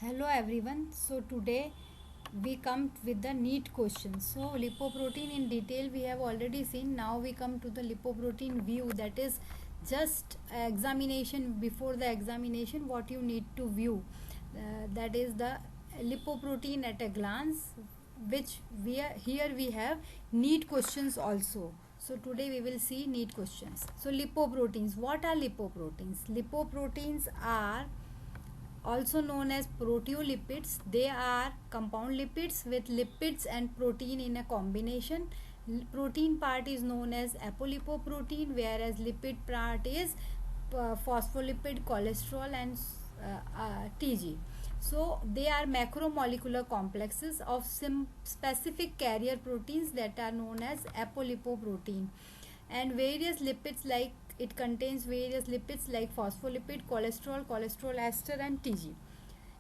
Hello everyone. So today we come with the NEET questions. So lipoprotein in detail we have already seen. Now we come to the lipoprotein view, that is just examination. Before the examination what you need to view, that is the lipoprotein at a glance, which we have NEET questions also. So today we will see NEET questions. So lipoproteins, what are lipoproteins? Lipoproteins are also known as proteolipids. They are compound lipids with lipids and protein in a combination. Protein part is known as apolipoprotein, whereas lipid part is phospholipid, cholesterol, and TG. So they are macromolecular complexes of some specific carrier proteins that are known as apolipoprotein, and various lipids, like it contains various lipids like phospholipid, cholesterol ester, and TG.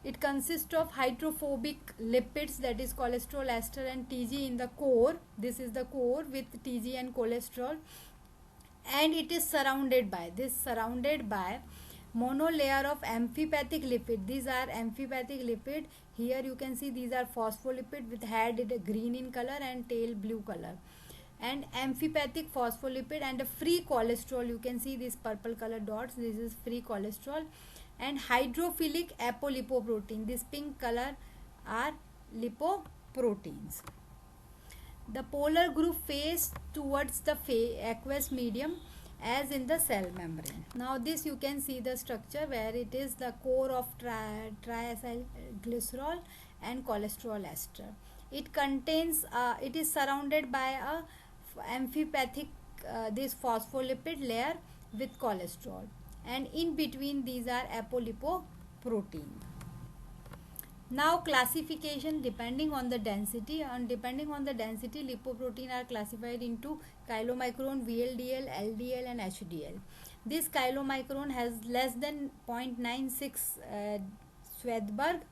It consists of hydrophobic lipids, that is cholesterol ester and TG in the core. This is the core with TG and cholesterol, and it is surrounded by monolayer of amphipathic lipid. These are amphipathic lipid. Here you can see these are phospholipid with head green in color and tail blue color, and amphipathic phospholipid, and a free cholesterol. You can see these purple color dots, this is free cholesterol, and hydrophilic apolipoprotein. This pink color are lipoproteins. The polar group face towards the aqueous medium as in the cell membrane. Now this you can see the structure where it is the core of triacylglycerol and cholesterol ester. It contains, it is surrounded by a amphipathic this phospholipid layer with cholesterol, and in between these are apolipoprotein. Now classification depending on the density, and depending on the density lipoprotein are classified into chylomicron, VLDL, LDL, and HDL. This chylomicron has less than 0.96 Swedberg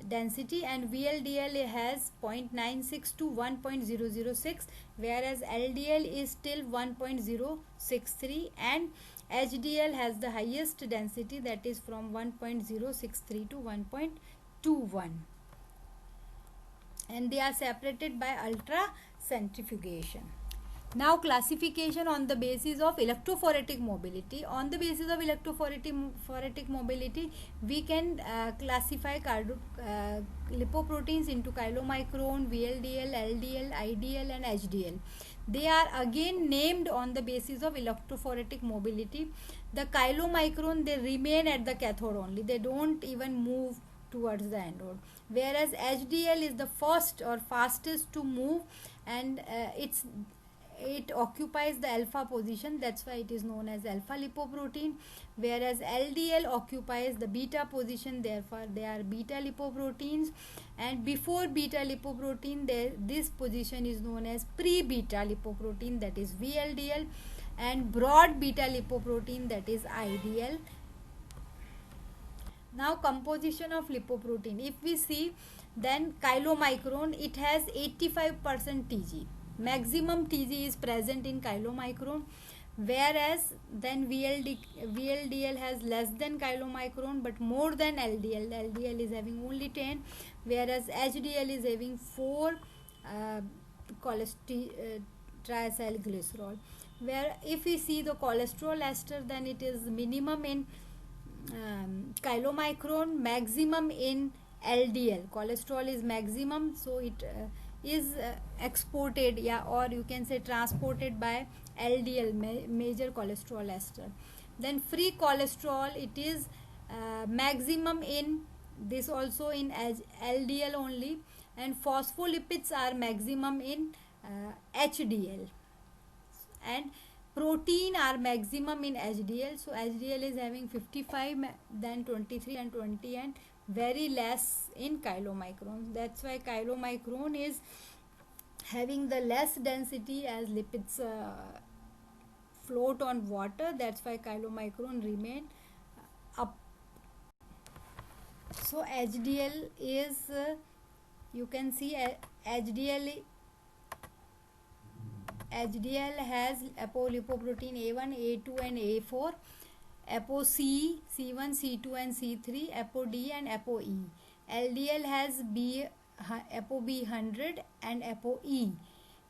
density, and VLDL has 0.96 to 1.006, whereas LDL is still 1.063, and HDL has the highest density, that is from 1.063 to 1.21, and they are separated by ultracentrifugation. Now classification on the basis of electrophoretic mobility. On the basis of electrophoretic mobility, we can classify lipoproteins into chylomicron, VLDL, LDL, IDL, and HDL. They are again named on the basis of electrophoretic mobility. The chylomicron, they remain at the cathode only, they don't even move towards the anode, whereas HDL is the first or fastest to move, and it occupies the alpha position, that's why it is known as alpha lipoprotein, whereas LDL occupies the beta position, therefore they are beta lipoproteins, and before beta lipoprotein this position is known as pre-beta lipoprotein, that is VLDL, and broad beta lipoprotein, that is IDL. Now composition of lipoprotein, if we see, then chylomicron, it has 85% TG, maximum TG is present in chylomicron, whereas then VLDL has less than chylomicron but more than LDL. LDL is having only 10, whereas HDL is having 4 triacylglycerol. Where if we see the cholesterol ester, then it is minimum in chylomicron, maximum in LDL. Cholesterol is maximum, so it is exported, or you can say transported by LDL, major cholesterol ester. Then free cholesterol, it is maximum in this, also in LDL only, and phospholipids are maximum in HDL, and protein are maximum in HDL. So HDL is having 55, then 23 and 20, and very less in chylomicron. That's why chylomicron is having the less density, as lipids float on water, that's why chylomicron remain up. So HDL is you can see HDL has apolipoprotein A1, A2, and A4, ApoC, C1, C2, and C3, ApoD, and ApoE. LDL has ApoB 100 and ApoE.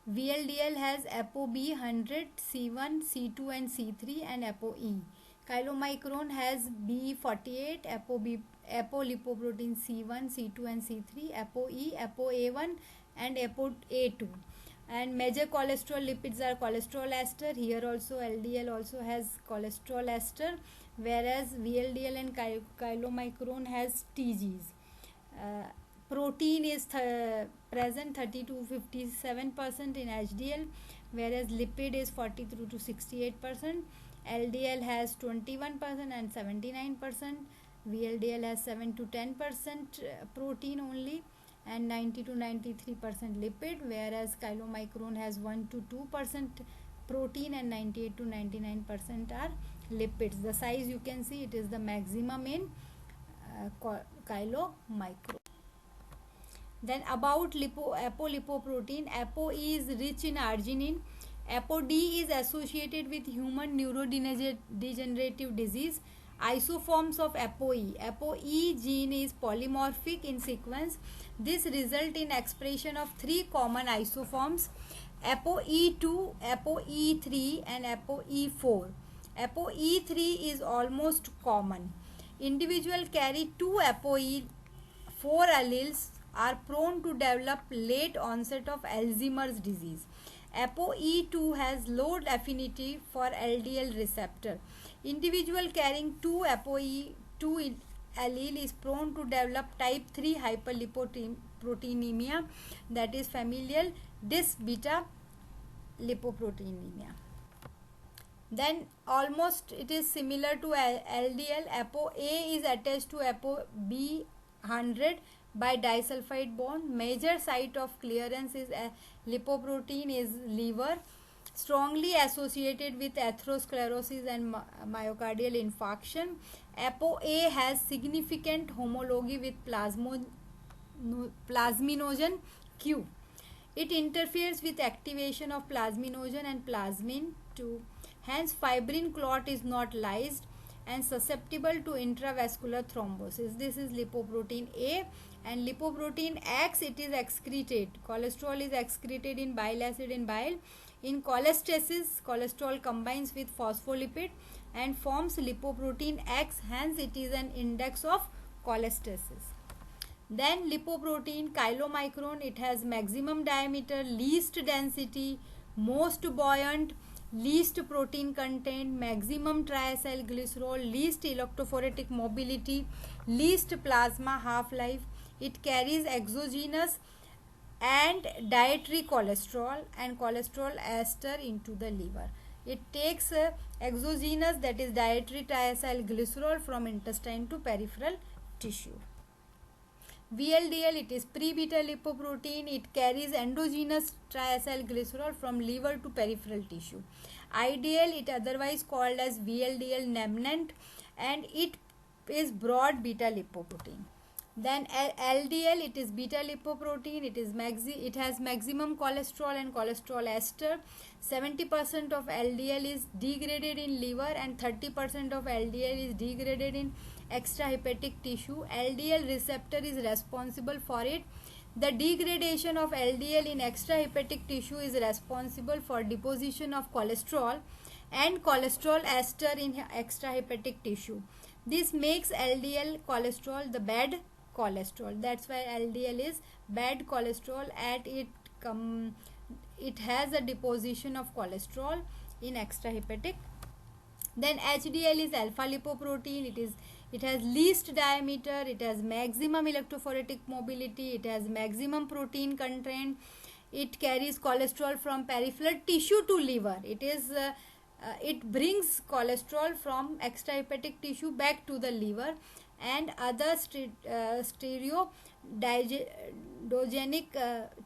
VLDL has ApoB 100, C1, C2 and C3 and ApoE. Chylomicron has B48, apolipoprotein C1, C2 and C3, ApoE, ApoA1 and ApoA2. And major cholesterol lipids are cholesterol ester. Here also LDL also has cholesterol ester, whereas VLDL and chylomicron has TGs. uh, Protein is present 30 to 57% in HDL, whereas lipid is 43 to 68%. LDL has 21% and 79%. VLDL has 7 to 10% protein only and 90 to 93% lipid, whereas chylomicron has 1 to 2% protein and 98 to 99% are lipids. The size you can see, it is the maximum in chylomicron. Then about apolipoprotein, ApoE is rich in arginine. ApoD is associated with human neurodegenerative disease. Isoforms of ApoE. ApoE gene is polymorphic in sequence. This result in expression of three common isoforms: ApoE2, ApoE3 and ApoE4. ApoE3 is almost common. Individual carry two ApoE4 alleles are prone to develop late onset of Alzheimer's disease. ApoE2 has low affinity for LDL receptor. Individual carrying two ApoE2 allele is prone to develop type 3 hyperlipoproteinemia, that is familial dysbeta lipoproteinemia. Then almost it is similar to LDL. ApoA is attached to ApoB 100 by disulfide bond. Major site of clearance is lipoprotein is liver, strongly associated with atherosclerosis and myocardial infarction. ApoA has significant homology with plasminogen Q. It interferes with activation of plasminogen and plasmin 2. Hence, fibrin clot is not lysed and susceptible to intravascular thrombosis. This is lipoprotein A. And lipoprotein X, it is excreted. Cholesterol is excreted in bile acid in bile. In cholestasis, cholesterol combines with phospholipid and forms lipoprotein X. Hence, it is an index of cholestasis. Then lipoprotein chylomicron, it has maximum diameter, least density, most buoyant, least protein content, maximum triacylglycerol, least electrophoretic mobility, least plasma half-life. It carries exogenous and dietary cholesterol and cholesterol ester into the liver. It takes exogenous, that is dietary triacylglycerol, from intestine to peripheral tissue. VLDL, it is pre-beta lipoprotein. It carries endogenous triacylglycerol from liver to peripheral tissue. IDL, it otherwise called as VLDL remnant, and it is broad beta lipoprotein. Then LDL, it is beta lipoprotein. It has maximum cholesterol and cholesterol ester. 70% of LDL is degraded in liver and 30% of LDL is degraded in extrahepatic tissue. LDL receptor is responsible for it. The degradation of LDL in extrahepatic tissue is responsible for deposition of cholesterol and cholesterol ester in extrahepatic tissue. This makes LDL cholesterol the bad cholesterol. That's why LDL is bad cholesterol. It has a deposition of cholesterol in extrahepatic. Then HDL is alpha lipoprotein. It has least diameter, it has maximum electrophoretic mobility, it has maximum protein content. It carries cholesterol from peripheral tissue to liver. It brings cholesterol from extrahepatic tissue back to the liver and other stereodigenic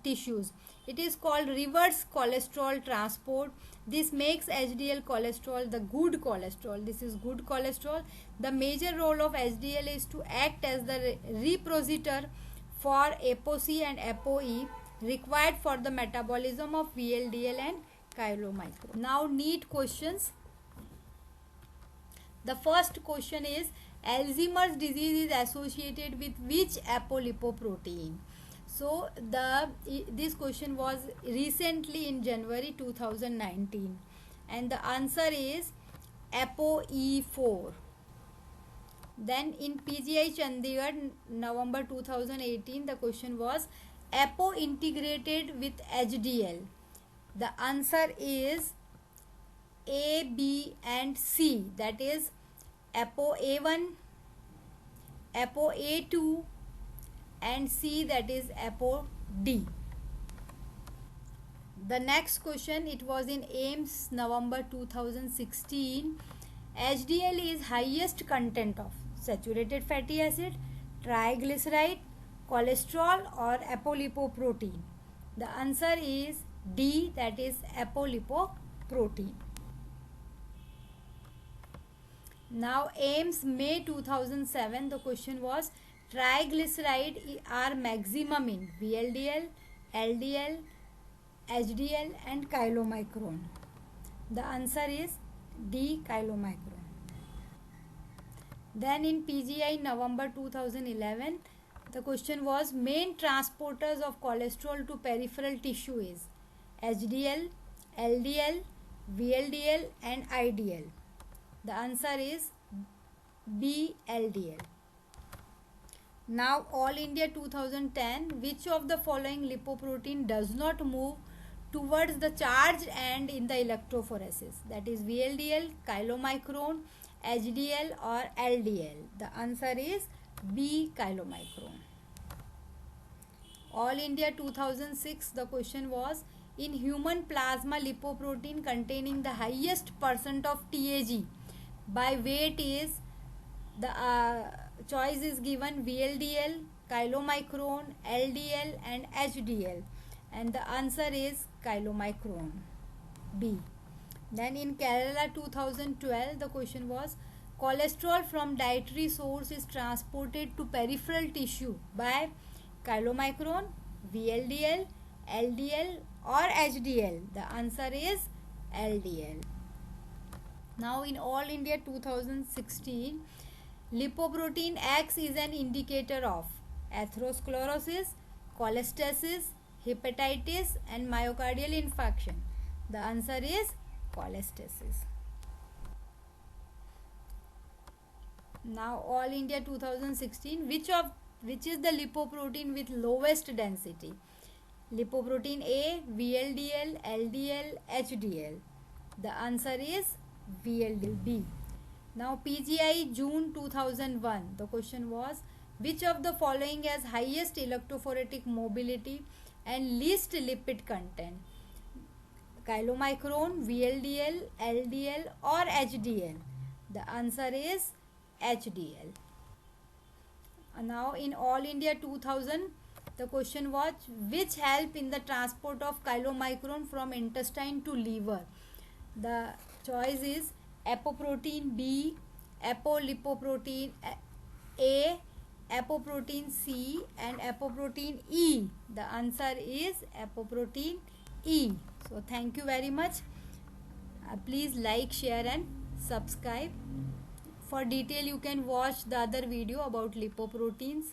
tissues. It is called reverse cholesterol transport. This makes HDL cholesterol the good cholesterol. This is good cholesterol. The major role of HDL is to act as the repositor for ApoC and ApoE required for the metabolism of VLDL and chylomicron. Now, NEET questions. The first question is, Alzheimer's disease is associated with which apolipoprotein? So this question was recently in January 2019, and the answer is ApoE4. Then in PGI Chandigarh, November 2018, the question was APO integrated with HDL. The answer is A, B and C. That is ApoA1, ApoA2 and C, that is ApoD. The next question, it was in AIMS November 2016. HDL is highest content of saturated fatty acid, triglyceride, cholesterol or apolipoprotein. The answer is D, that is apolipoprotein. Now AIMS May 2007, the question was triglyceride are maximum in VLDL, LDL, HDL and chylomicron. The answer is D, chylomicron. Then in PGI November 2011, the question was main transporters of cholesterol to peripheral tissue is HDL, LDL, VLDL and IDL. The answer is B, LDL. Now All India 2010, which of the following lipoprotein does not move towards the charged end in the electrophoresis? That is VLDL, chylomicron, HDL or LDL. The answer is B, chylomicron. All India 2006, the question was in human plasma lipoprotein containing the highest percent of TAG by weight is, the choice is given VLDL, chylomicron, LDL and HDL, and the answer is chylomicron, B. Then in Kerala 2012, the question was cholesterol from dietary source is transported to peripheral tissue by chylomicron, VLDL, LDL or HDL. The answer is LDL. Now in All India 2016, lipoprotein X is an indicator of atherosclerosis, cholestasis, hepatitis and myocardial infarction. The answer is cholestasis. Now All India 2016, which is the lipoprotein with lowest density? Lipoprotein A, VLDL, LDL, HDL. The answer is VLDL, B. Now PGI June 2001, the question was which of the following has highest electrophoretic mobility and least lipid content? Chylomicron, VLDL, LDL or HDL? The answer is HDL. Now in All India 2000, the question was which help in the transport of chylomicron from intestine to liver? The choice is apoprotein B, apolipoprotein A, apoprotein C and apoprotein E. The answer is apoprotein E. So thank you very much. Please like, share and subscribe. For detail you can watch the other video about lipoproteins.